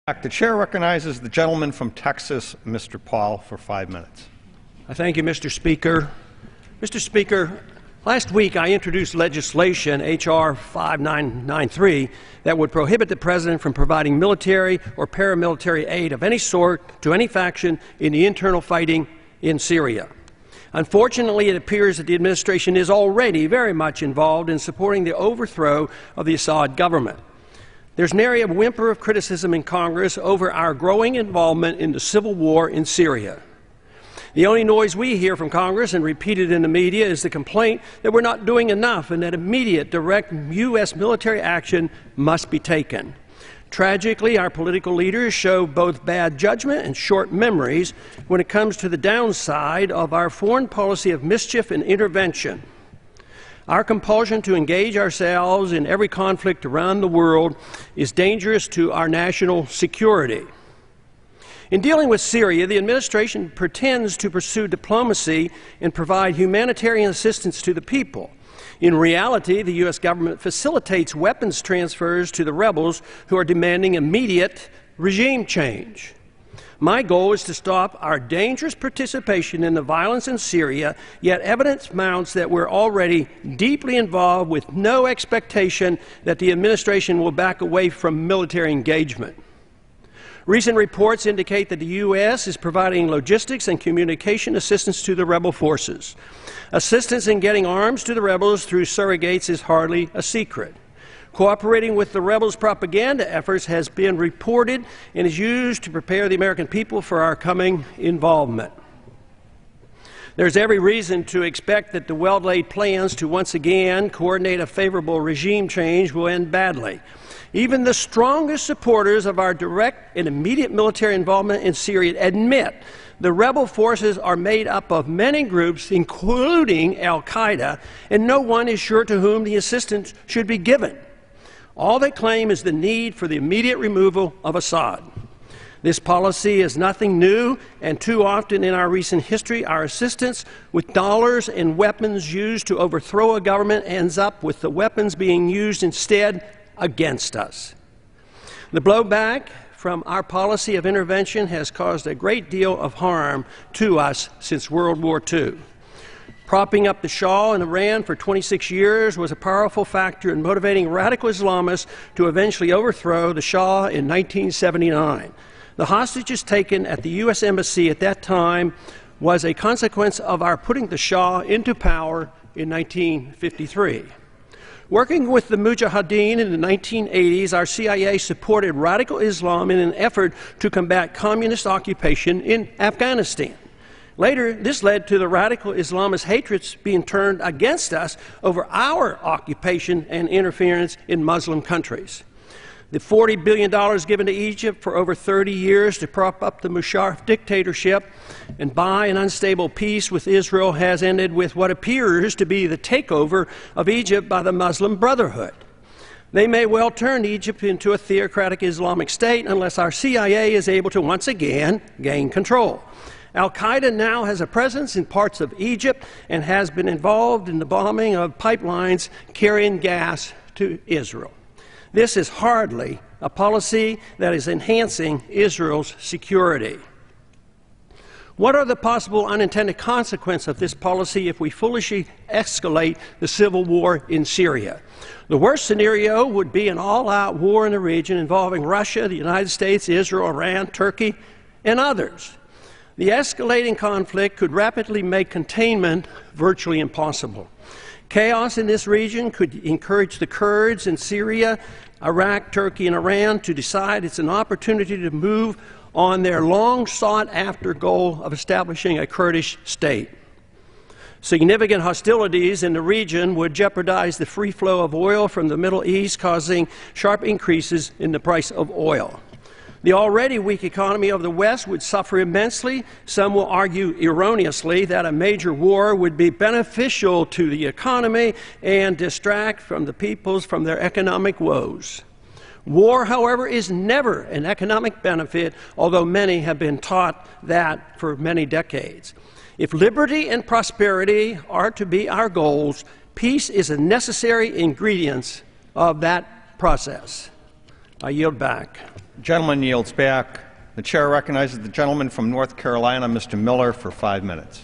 The chair recognizes the gentleman from Texas, Mr. Paul, for 5 minutes. Thank you, Mr. Speaker. Mr. Speaker, last week I introduced legislation, H.R. 5993, that would prohibit the President from providing military or paramilitary aid of any sort to any faction in the internal fighting in Syria. Unfortunately, it appears that the administration is already very much involved in supporting the overthrow of the Assad government. There's nary a whimper of criticism in Congress over our growing involvement in the civil war in Syria. The only noise we hear from Congress and repeated in the media is the complaint that we're not doing enough and that immediate, direct U.S. military action must be taken. Tragically, our political leaders show both bad judgment and short memories when it comes to the downside of our foreign policy of mischief and intervention. Our compulsion to engage ourselves in every conflict around the world is dangerous to our national security. In dealing with Syria, the administration pretends to pursue diplomacy and provide humanitarian assistance to the people. In reality, the U.S. government facilitates weapons transfers to the rebels who are demanding immediate regime change. My goal is to stop our dangerous participation in the violence in Syria, yet evidence mounts that we're already deeply involved with no expectation that the administration will back away from military engagement. Recent reports indicate that the U.S. is providing logistics and communication assistance to the rebel forces. Assistance in getting arms to the rebels through surrogates is hardly a secret. Cooperating with the rebels' propaganda efforts has been reported and is used to prepare the American people for our coming involvement. There's every reason to expect that the well-laid plans to once again coordinate a favorable regime change will end badly. Even the strongest supporters of our direct and immediate military involvement in Syria admit the rebel forces are made up of many groups, including Al-Qaeda, and no one is sure to whom the assistance should be given. All they claim is the need for the immediate removal of Assad. This policy is nothing new, and too often in our recent history, our assistance with dollars and weapons used to overthrow a government ends up with the weapons being used instead against us. The blowback from our policy of intervention has caused a great deal of harm to us since World War II. Propping up the Shah in Iran for 26 years was a powerful factor in motivating radical Islamists to eventually overthrow the Shah in 1979. The hostages taken at the U.S. Embassy at that time was a consequence of our putting the Shah into power in 1953. Working with the Mujahideen in the 1980s, our CIA supported radical Islam in an effort to combat communist occupation in Afghanistan. Later, this led to the radical Islamist hatreds being turned against us over our occupation and interference in Muslim countries. The $40 billion given to Egypt for over 30 years to prop up the Musharraf dictatorship and buy an unstable peace with Israel has ended with what appears to be the takeover of Egypt by the Muslim Brotherhood. They may well turn Egypt into a theocratic Islamic state unless our CIA is able to once again gain control. Al-Qaeda now has a presence in parts of Egypt and has been involved in the bombing of pipelines carrying gas to Israel. This is hardly a policy that is enhancing Israel's security. What are the possible unintended consequences of this policy if we foolishly escalate the civil war in Syria? The worst scenario would be an all-out war in the region involving Russia, the United States, Israel, Iran, Turkey, and others. The escalating conflict could rapidly make containment virtually impossible. Chaos in this region could encourage the Kurds in Syria, Iraq, Turkey, and Iran to decide it's an opportunity to move on their long sought-after goal of establishing a Kurdish state. Significant hostilities in the region would jeopardize the free flow of oil from the Middle East, causing sharp increases in the price of oil. The already weak economy of the West would suffer immensely. Some will argue erroneously that a major war would be beneficial to the economy and distract from the peoples from their economic woes. War, however, is never an economic benefit, although many have been taught that for many decades. If liberty and prosperity are to be our goals, peace is a necessary ingredient of that process. I yield back. Gentleman yields back. The chair recognizes the gentleman from North Carolina, Mr. Miller, for 5 minutes.